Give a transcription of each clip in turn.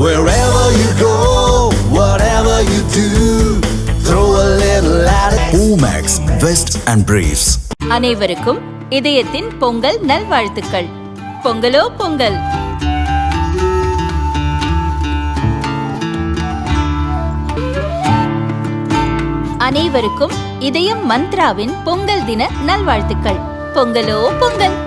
Wherever you go, whatever you do, throw a little at it. Omax, Vest and Briefs. அனைவருக்கும் இதயத்தின் பொங்கல் நல்வாழ்த்துக்கள். பொங்கலோ பொங்கல். அனைவருக்கும் இதயம் மந்த்ராவின் பொங்கல் தின நல்வாழ்த்துக்கள். பொங்கலோ பொங்கல்.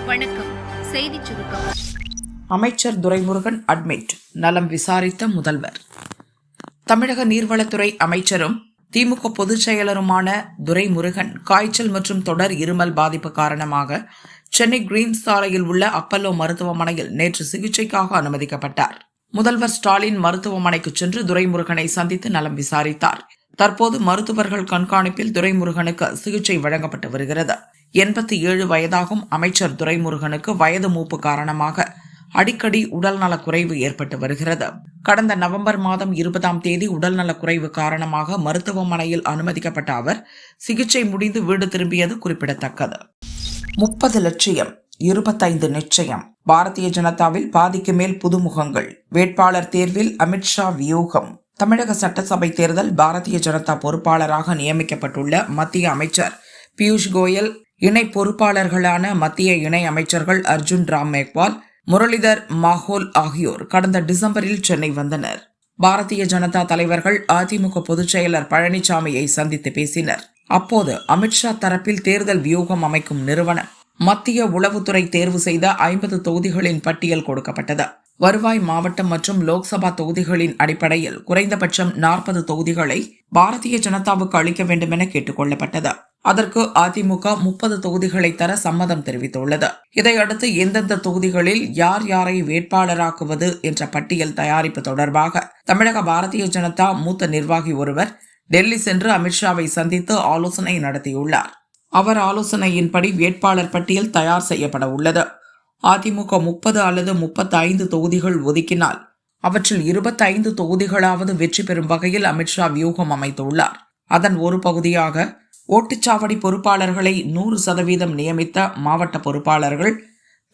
வணக்கம். செய்தி சுருக்கம். அமைச்சர் துரைமுருகன் அட்மிட், நலம் விசாரித்த முதல்வர். தமிழக நீர்வளத்துறை அமைச்சரும் திமுக பொதுச் செயலருமான துரைமுருகன் காய்ச்சல் மற்றும் தொடர் இருமல் பாதிப்பு காரணமாக சென்னை கிரீன்ஸ் சாலையில் உள்ள அப்பல்லோ மருத்துவமனையில் நேற்று சிகிச்சைக்காக அனுமதிக்கப்பட்டார். முதல்வர் ஸ்டாலின் மருத்துவமனைக்கு சென்று துரைமுருகனை சந்தித்து நலம் விசாரித்தார். தற்போது மருத்துவர்கள் கண்காணிப்பில் துரைமுருகனுக்கு சிகிச்சை வழங்கப்பட்டு வருகிறது. 87 வயதாகும் அமைச்சர் துரைமுருகனுக்கு வயது மூப்பு காரணமாக அடிக்கடி உடல்நலக் குறைவு ஏற்பட்டு வருகிறது. கடந்த நவம்பர் மாதம் 20ஆம் தேதி உடல்நலக் குறைவு காரணமாக மருத்துவமனையில் அனுமதிக்கப்பட்ட அவர் சிகிச்சை முடிந்து வீடு திரும்பியது குறிப்பிடத்தக்கது. 30 லட்சியம் 25 நிச்சயம். பாரதிய ஜனதாவில் பாதிக்கு மேல் புதுமுகங்கள். வேட்பாளர் தேர்வில் அமித்ஷா வியூகம். தமிழக சட்டசபை தேர்தல் பாரதிய ஜனதா பொறுப்பாளராக நியமிக்கப்பட்டுள்ள மத்திய அமைச்சர் பியூஷ் கோயல், இணை பொறுப்பாளர்களான மத்திய இணை அமைச்சர்கள் அர்ஜுன் ராம் மேக்வால், முரளிதர் மாஹோல் ஆகியோர் கடந்த டிசம்பரில் சென்னை வந்தனர். பாரதிய ஜனதா தலைவர்கள் அதிமுக பொதுச் செயலர் பழனிசாமியை சந்தித்து பேசினர். அப்போது அமித்ஷா தரப்பில் தேர்தல் வியூகம் அமைக்கும் நிறுவனம் மத்திய உளவுத்துறை தேர்வு செய்த 50 தொகுதிகளின் பட்டியல் கொடுக்கப்பட்டது. வருவாய் மாவட்டம் மற்றும் லோக்சபா தொகுதிகளின் அடிப்படையில் குறைந்தபட்சம் 40 தொகுதிகளை பாரதிய ஜனதாவுக்கு அளிக்க வேண்டும் என கேட்டுக் கொள்ளப்பட்டது. அதற்கு அதிமுக 30 தொகுதிகளை தர சம்மதம் தெரிவித்துள்ளது. இதையடுத்து எந்தெந்த தொகுதிகளில் யார் யாரை வேட்பாளராக்குவது என்ற பட்டியல் தயாரிப்பு தொடர்பாக தமிழக பாரதிய ஜனதா மூத்த நிர்வாகி ஒருவர் டெல்லி சென்று அமித்ஷாவை சந்தித்து ஆலோசனை நடத்தியுள்ளார். அவர் ஆலோசனையின்படி வேட்பாளர் பட்டியல் தயார் செய்யப்பட உள்ளது. அதிமுக 30 அல்லது 35 தொகுதிகள் ஒதுக்கினால் அவற்றில் 25 தொகுதிகளாவது வெற்றி பெறும் வகையில் அமித்ஷா வியூகம் அமைத்துள்ளார். அதன் ஒரு பகுதியாக ஓட்டுச்சாவடி பொறுப்பாளர்களை 100% நியமித்த மாவட்ட பொறுப்பாளர்கள்,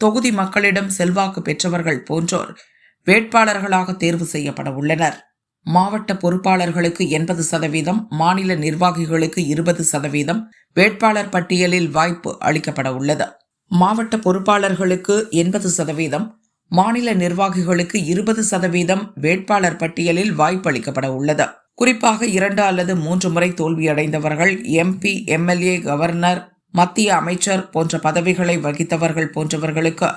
தொகுதி மக்களிடம் செல்வாக்கு பெற்றவர்கள் போன்றோர் வேட்பாளர்களாக தேர்வு செய்யப்பட உள்ளனர். மாவட்ட பொறுப்பாளர்களுக்கு 80%, மாநில நிர்வாகிகளுக்கு 20% வேட்பாளர் பட்டியலில் வாய்ப்பு அளிக்கப்பட உள்ளது. மாவட்ட பொறுப்பாளர்களுக்கு 80%, மாநில நிர்வாகிகளுக்கு 20% வேட்பாளர் பட்டியலில் வாய்ப்பு அளிக்கப்பட உள்ளது. குறிப்பாக 2 அல்லது 3 முறை தோல்வியடைந்தவர்கள், MP, MLA, கவர்னர், மத்திய அமைச்சர் போன்ற பதவிகளை வகித்தவர்கள் போன்றவர்களுக்கு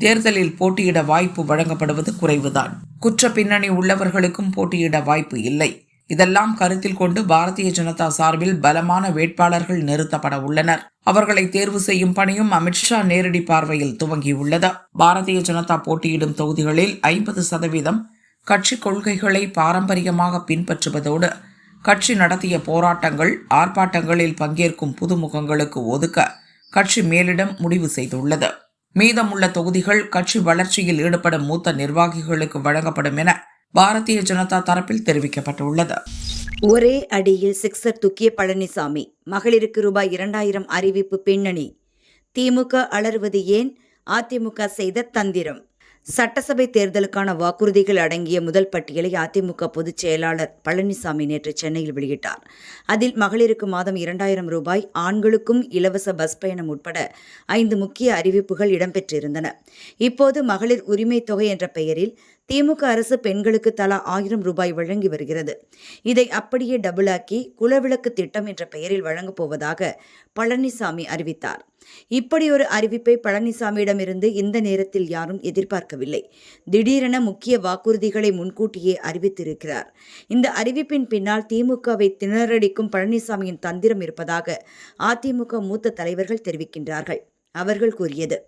தேர்தலில் போட்டியிட வாய்ப்பு வழங்கப்படுவது குறைவுதான். குற்ற பின்னணி உள்ளவர்களுக்கும் போட்டியிட வாய்ப்பு இல்லை. இதெல்லாம் கருத்தில் கொண்டு பாரதிய ஜனதா சார்பில் பலமான வேட்பாளர்கள் நிறுத்தப்பட உள்ளனர். அவர்களை தேர்வு செய்யும் பணியும் அமித்ஷா நேரடி பார்வையில் துவங்கியுள்ளது. பாரதிய ஜனதா போட்டியிடும் தொகுதிகளில் 50% கட்சி கொள்கைகளை பாரம்பரியமாக பின்பற்றுவதோடு கட்சி நடத்திய போராட்டங்கள், ஆர்ப்பாட்டங்களில் பங்கேற்கும் புதுமுகங்களுக்கு ஒதுக்க கட்சி மேலிடம் முடிவு செய்துள்ளது. மீதமுள்ள தொகுதிகள் கட்சி வளர்ச்சியில் ஈடுபடும் மூத்த நிர்வாகிகளுக்கு வழங்கப்படும் என பாரதிய ஜனதா தரப்பில் தெரிவிக்கப்பட்டுள்ளது. ஒரே அடியில் சிக்ஸர் தூக்கிய பழனிசாமி. மகளிருக்கு ரூபாய் 2000 அறிவிப்பு பின்னணி. திமுக அலறுவது ஏன்? அதிமுக செய்த தந்திரம். சட்டசபை தேர்தலுக்கான வாக்குறுதிகள் அடங்கிய முதல் பட்டியலை அதிமுக பொதுச் செயலாளர் பழனிசாமி நேற்று சென்னையில் வெளியிட்டார். அதில் மகளிருக்கு மாதம் 2000 ரூபாய், ஆண்களுக்கும் இலவச பஸ் பயணம் உட்பட 5 முக்கிய அறிவிப்புகள் இடம்பெற்றிருந்தன. இப்போது மகளிர் உரிமை தொகை என்ற பெயரில் திமுக அரசு பெண்களுக்கு தலா 1000 ரூபாய் வழங்கி வருகிறது. இதை அப்படியே டபுளாக்கி குலவிளக்கு திட்டம் என்ற பெயரில் வழங்கப் போவதாக பழனிசாமி அறிவித்தார். இப்படி ஒரு அறிவிப்பை பழனிசாமியிடமிருந்து இந்த நேரத்தில் யாரும் எதிர்பார்க்கவில்லை. திடீரென முக்கிய வாக்குறுதிகளை முன்கூட்டியே அறிவித்திருக்கிறார். இந்த அறிவிப்பின் பின்னால் திமுகவை திணறடிக்கும் பழனிசாமியின் தந்திரம் இருப்பதாக அதிமுக மூத்த தலைவர்கள் தெரிவிக்கின்றார்கள். அவர்கள் கூறியது: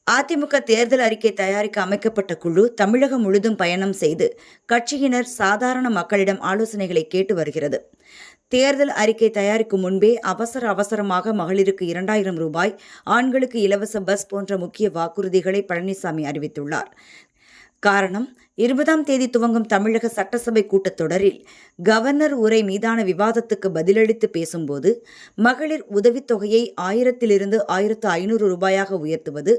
அதிமுக தேர்தல் அறிக்கை தயாரிக்க அமைக்கப்பட்ட குழு தமிழகம் முழுதும் பயணம் செய்து கட்சியினர், சாதாரண மக்களிடம் ஆலோசனைகளை கேட்டு வருகிறது. தேர்தல் அறிக்கை தயாரிக்கும் முன்பே அவசரமாக மகளிருக்கு 2000 ரூபாய், ஆண்களுக்கு இலவச பஸ் போன்ற முக்கிய வாக்குறுதிகளை பழனிசாமி அறிவித்துள்ளார். காரணம், 20ஆம் தேதி துவங்கும் தமிழக சட்டசபை கூட்டத்தொடரில் கவர்னர் உரை மீதான விவாதத்துக்கு பதிலளித்து பேசும்போது மகளிர் உதவித்தொகையை 1000 1500 ரூபாயாக உயர்த்துவது,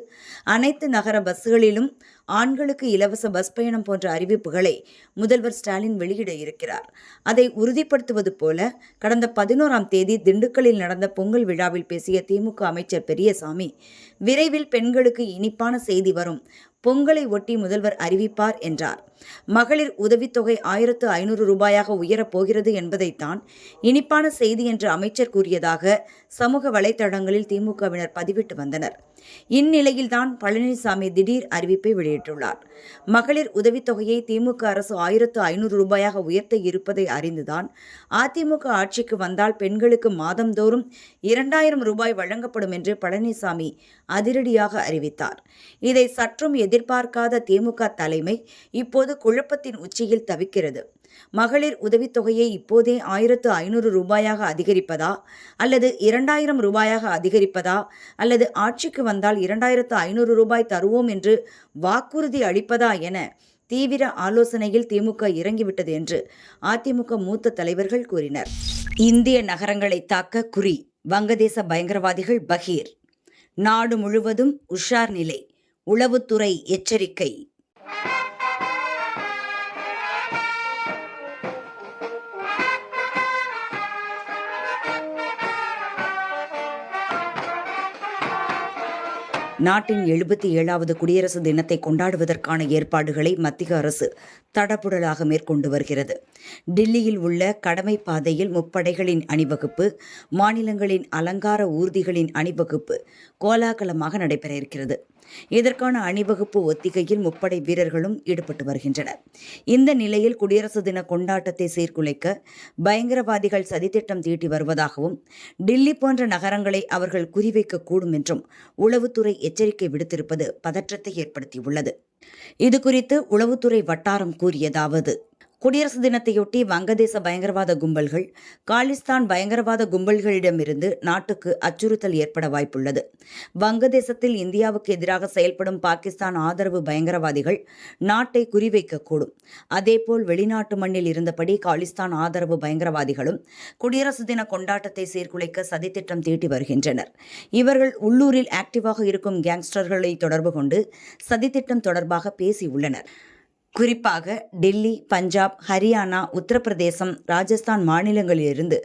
அனைத்து நகர பஸ்களிலும் ஆண்களுக்கு இலவச பஸ் பயணம் போன்ற அறிவிப்புகளை முதல்வர் ஸ்டாலின் வெளியிட இருக்கிறார். அதை உறுதிப்படுத்துவது போல கடந்த 11ஆம் தேதி திண்டுக்கல்லில் நடந்த பொங்கல் விழாவில் பேசிய திமுக அமைச்சர் பெரியசாமி, விரைவில் பெண்களுக்கு இனிப்பான செய்தி வரும், பொங்கலை ஒட்டி முதல்வர் அறிவிப்பார் என்றார். மகளிர் உதவித்தொகை 1500 ரூபாயாக உயரப் போகிறது என்பதைத்தான் இனிப்பான செய்தி என்று அமைச்சர் கூறியதாக சமூக வலைதளங்களில் திமுகவினர் பதிவிட்டு வந்தனர். இந்நிலையில்தான் பழனிசாமி திடீர் அறிவிப்பை வெளியிட்டுள்ளார். மகளிர் உதவித்தொகையை திமுக அரசு 1500 ரூபாயாக உயர்த்த இருப்பதை அறிந்துதான் அதிமுக ஆட்சிக்கு வந்தால் பெண்களுக்கு மாதந்தோறும் 2000 ரூபாய் வழங்கப்படும் என்று பழனிசாமி அதிரடியாக அறிவித்தார். இதை சற்றும் எதிர்பார்க்காத திமுக தலைமை இப்போது குழப்பத்தின் உச்சியில் தவிக்கிறது. மகளிர் உதவித்தொகையை இப்போதே 1500 ரூபாயாக அதிகரிப்பதா, அல்லது 2000 ரூபாயாக அதிகரிப்பதா, அல்லது ஆட்சிக்கு வந்தால் 2500 ரூபாய் தருவோம் என்று வாக்குறுதி அளிப்பதா என தீவிர ஆலோசனையில் திமுக இறங்கிவிட்டது என்று அதிமுக மூத்த தலைவர்கள் கூறினர். இந்திய நகரங்களை தாக்க குறி, வங்கதேச பயங்கரவாதிகள் பகீர். நாடு முழுவதும் உஷார் நிலை, உளவுத்துறை எச்சரிக்கை. நாட்டின் 77வது குடியரசு தினத்தை கொண்டாடுவதற்கான ஏற்பாடுகளை மத்திய அரசு தடபுடலாக மேற்கொண்டு வருகிறது. டில்லியில் உள்ள கடமை பாதையில் முப்படைகளின் அணிவகுப்பு, மாநிலங்களின் அலங்கார ஊர்திகளின் அணிவகுப்பு கோலாகலமாக நடைபெற இருக்கிறது. இதற்கான அணிவகுப்பு ஒத்திகையில் முப்படை வீரர்களும் ஈடுபட்டு வருகின்றனர். இந்த நிலையில் குடியரசு தின கொண்டாட்டத்தை சீர்குலைக்க பயங்கரவாதிகள் சதித்திட்டம் தீட்டி வருவதாகவும், டில்லி போன்ற நகரங்களை அவர்கள் குறிவைக்கக்கூடும் என்றும் உளவுத்துறை எச்சரிக்கை விடுத்திருப்பது பதற்றத்தை ஏற்படுத்தியுள்ளது. இதுகுறித்து உளவுத்துறை வட்டாரம் கூறியதாவது: குடியரசு தினத்தையொட்டி வங்கதேச பயங்கரவாத கும்பல்கள் காலிஸ்தான் பயங்கரவாத கும்பல்களிடமிருந்து நாட்டுக்கு அச்சுறுத்தல் ஏற்பட வாய்ப்புள்ளது. வங்கதேசத்தில் இந்தியாவுக்கு எதிராக செயல்படும் பாகிஸ்தான் ஆதரவு பயங்கரவாதிகள் நாட்டை குறிவைக்கக்கூடும். அதேபோல் வெளிநாட்டு மண்ணில் இருந்தபடி காலிஸ்தான் ஆதரவு பயங்கரவாதிகளும் குடியரசு தின கொண்டாட்டத்தை சீர்குலைக்க சதித்திட்டம் தீட்டி வருகின்றனர். இவர்கள் உள்ளூரில் ஆக்டிவாக இருக்கும் கேங்ஸ்டர்களை தொடர்பு கொண்டு சதித்திட்டம் தொடர்பாக பேசியுள்ளனர். குறிப்பாக டெல்லி, பஞ்சாப், ஹரியானா, உத்தரப்பிரதேசம், ராஜஸ்தான் மாநிலங்களிலிருந்து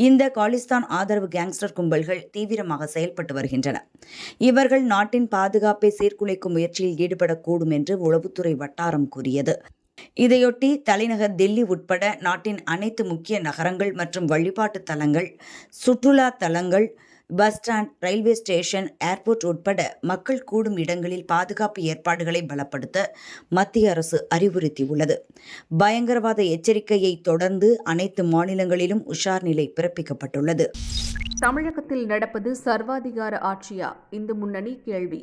இந்த காலிஸ்தான் ஆதரவு கேங்ஸ்டர் கும்பல்கள் தீவிரமாக செயல்பட்டு வருகின்றன. இவர்கள் நாட்டின் பாதுகாப்பை சீர்குலைக்கும் முயற்சியில் ஈடுபடக்கூடும் என்று உளவுத்துறை வட்டாரம் கூறியது. இதையொட்டி தலைநகர் டெல்லி உட்பட நாட்டின் அனைத்து முக்கிய நகரங்கள் மற்றும் வழிபாட்டு தலங்கள், சுற்றுலா தலங்கள், bus stand, railway station, airport உட்பட மக்கள் கூடும் இடங்களில் பாதுகாப்பு ஏற்பாடுகளை பலப்படுத்த மத்திய அரசு அறிவுறுத்தியுள்ளது. பயங்கரவாத எச்சரிக்கையை தொடர்ந்து அனைத்து மாநிலங்களிலும் உஷார் நிலை பிறப்பிக்கப்பட்டுள்ளது. தமிழகத்தில் நடப்பது சர்வாதிகார ஆட்சியா? இந்து முன்னணி கேள்வி.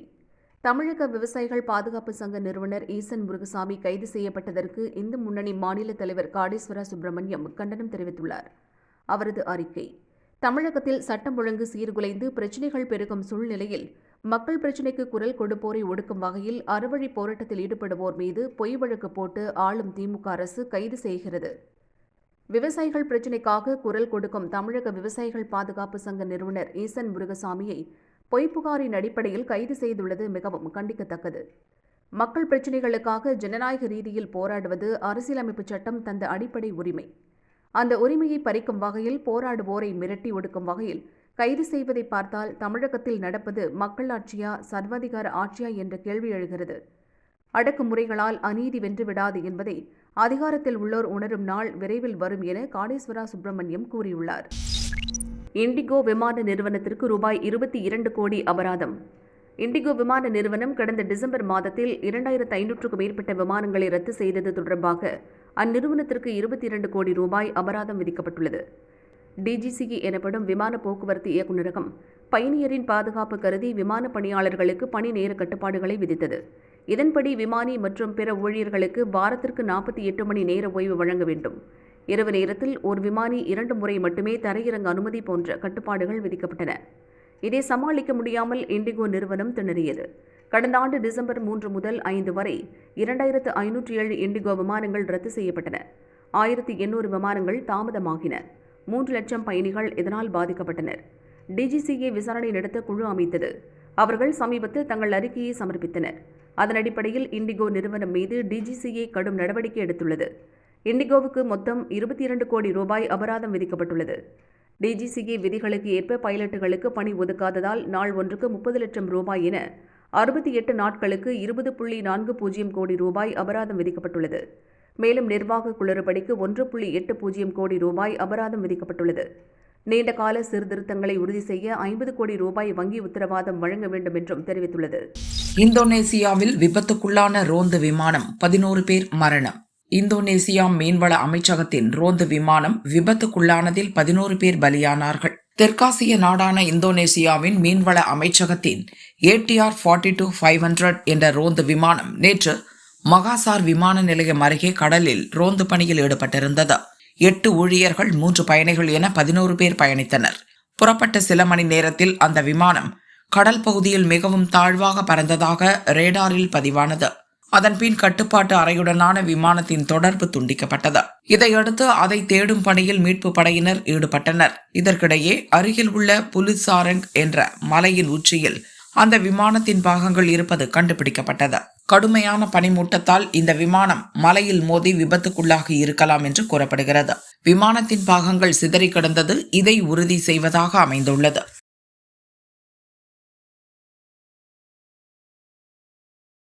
தமிழக விவசாயிகள் பாதுகாப்பு சங்க நிறுவனர் ஈசன் முருகசாமி கைது செய்யப்பட்டதற்கு இந்து முன்னணி மாநில தலைவர் காடீஸ்வரா சுப்பிரமணியம் கண்டனம் தெரிவித்துள்ளார். அவரது அறிக்கை: தமிழகத்தில் சட்டம் ஒழுங்கு சீர்குலைந்து பிரச்சினைகள் பெருகும் சூழ்நிலையில் மக்கள் பிரச்சினைக்கு குரல் கொடுப்போரை ஒடுக்கும் வகையில் அறவழி போராட்டத்தில் ஈடுபடுவோர் மீது பொய் வழக்கு போட்டு ஆளும் திமுக அரசு கைது செய்கிறது. விவசாயிகள் பிரச்சினைக்காக குரல் கொடுக்கும் தமிழக விவசாயிகள் பாதுகாப்பு சங்க நிறுவனர் ஈசன் முருகசாமியை பொய் புகாரின் அடிப்படையில் கைது செய்துள்ளது மிகவும் கண்டிக்கத்தக்கது. மக்கள் பிரச்சினைகளுக்காக ஜனநாயக ரீதியில் போராடுவது அரசியலமைப்பு சட்டம் தந்த அடிப்படை உரிமை. அந்த உரிமையை பறிக்கும் வகையில் போராடுவோரை மிரட்டி ஒடுக்கும் வகையில் கைது செய்வதை பார்த்தால் தமிழகத்தில் நடப்பது மக்களாட்சியா, சர்வாதிகார ஆட்சியா என்ற கேள்வி எழுகிறது. அடக்குமுறைகளால் அநீதி வென்றுவிடாது என்பதை அதிகாரத்தில் உள்ளோர் உணரும் நாள் விரைவில் வரும் என காடீஸ்வரா சுப்பிரமணியம் கூறியுள்ளார். இண்டிகோ விமான நிறுவனத்திற்கு ரூபாய் 22 கோடி அபராதம். இண்டிகோ விமான நிறுவனம் கடந்த டிசம்பர் மாதத்தில் 2500க்கும் மேற்பட்ட விமானங்களை ரத்து செய்தது தொடர்பாக அந்நிறுவனத்திற்கு 22 கோடி ரூபாய் அபராதம் விதிக்கப்பட்டுள்ளது. டிஜிசிஇ எனப்படும் விமான போக்குவரத்து இயக்குநரகம் பயணியரின் பாதுகாப்பு கருதி விமான பணியாளர்களுக்கு பணி நேர கட்டுப்பாடுகளை விதித்தது. இதன்படி விமானி மற்றும் பிற ஊழியர்களுக்கு வாரத்திற்கு 48 மணி நேர ஓய்வு வழங்க வேண்டும். இரவு நேரத்தில் ஒரு விமானி 2 முறை மட்டுமே தரையிறங்க அனுமதி போன்ற கட்டுப்பாடுகள் விதிக்கப்பட்டன. இதை சமாளிக்க முடியாமல் இண்டிகோ நிறுவனம் திணறியது. கடந்த ஆண்டு டிசம்பர் 3 முதல் 5 வரை 2507 இண்டிகோ விமானங்கள் ரத்து செய்யப்பட்டன. 1800 விமானங்கள் தாமதமாகின. 3 லட்சம் பயணிகள் இதனால் பாதிக்கப்பட்டனர். டிஜிசிஏ விசாரணை நடத்த குழு அமைத்தது. அவர்கள் சமீபத்தில் தங்கள் அறிக்கையை சமர்ப்பித்தனர். அதன் அடிப்படையில் இண்டிகோ நிறுவனம் மீது டிஜிசிஏ கடும் நடவடிக்கை எடுத்துள்ளது. இண்டிகோவுக்கு மொத்தம் 22 கோடி ரூபாய் அபராதம் விதிக்கப்பட்டுள்ளது. டிஜிசிஏ விதிகளுக்கு ஏற்ப பைலட்டுகளுக்கு பணி ஒதுக்காததால் நாள் ஒன்றுக்கு 30 லட்சம் ரூபாய் என 68 நாட்களுக்கு 20.40 கோடி ரூபாய் அபராதம் விதிக்கப்பட்டுள்ளது. மேலும் நிர்வாக குளறுபடிக்கு 1.80 கோடி ரூபாய் அபராதம் விதிக்கப்பட்டுள்ளது. நீண்டகால சீர்திருத்தங்களை உறுதி செய்ய 50 கோடி ரூபாய் வங்கி உத்தரவாதம் வழங்க வேண்டும் என்றும் தெரிவித்துள்ளது. இந்தோனேசியாவில் விபத்துக்குள்ளான ரோந்து விமானம் 11 பேர் மரணம். இந்தோனேசியா மீன்வள அமைச்சகத்தின் ரோந்து விமானம் விபத்துக்குள்ளானதில் 11 பேர் பலியானார்கள். தெற்காசிய நாடான இந்தோனேசியாவின் மீன்வள அமைச்சகத்தின் ATR 42-500 என்ற ரோந்து விமானம் நேற்று மகாசார் விமான நிலையம் அருகே கடலில் ரோந்து பணியில் ஈடுபட்டிருந்தது. 8 ஊழியர்கள் 3 பயணிகள் என 11 பேர் பயணித்தனர். புறப்பட்ட சில மணி நேரத்தில் அந்த விமானம் கடல் பகுதியில் மிகவும் தாழ்வாக பறந்ததாக ரேடாரில் பதிவானது. அதன்பின் கட்டுப்பாட்டு அறையுடனான விமானத்தின் தொடர்பு துண்டிக்கப்பட்டது. இதையடுத்து அதை தேடும் பணியில் மீட்பு படையினர் ஈடுபட்டனர். இதற்கிடையே அருகில் உள்ள புலிசாரங் என்ற மலையின் உச்சியில் அந்த விமானத்தின் பாகங்கள் இருப்பது கண்டுபிடிக்கப்பட்டது. கடுமையான பனிமூட்டத்தால் இந்த விமானம் மலையில் மோதி விபத்துக்குள்ளாகி இருக்கலாம் என்று கூறப்படுகிறது. விமானத்தின் பாகங்கள் சிதறி கிடந்தது இதை உறுதி செய்வதாக அமைந்துள்ளது.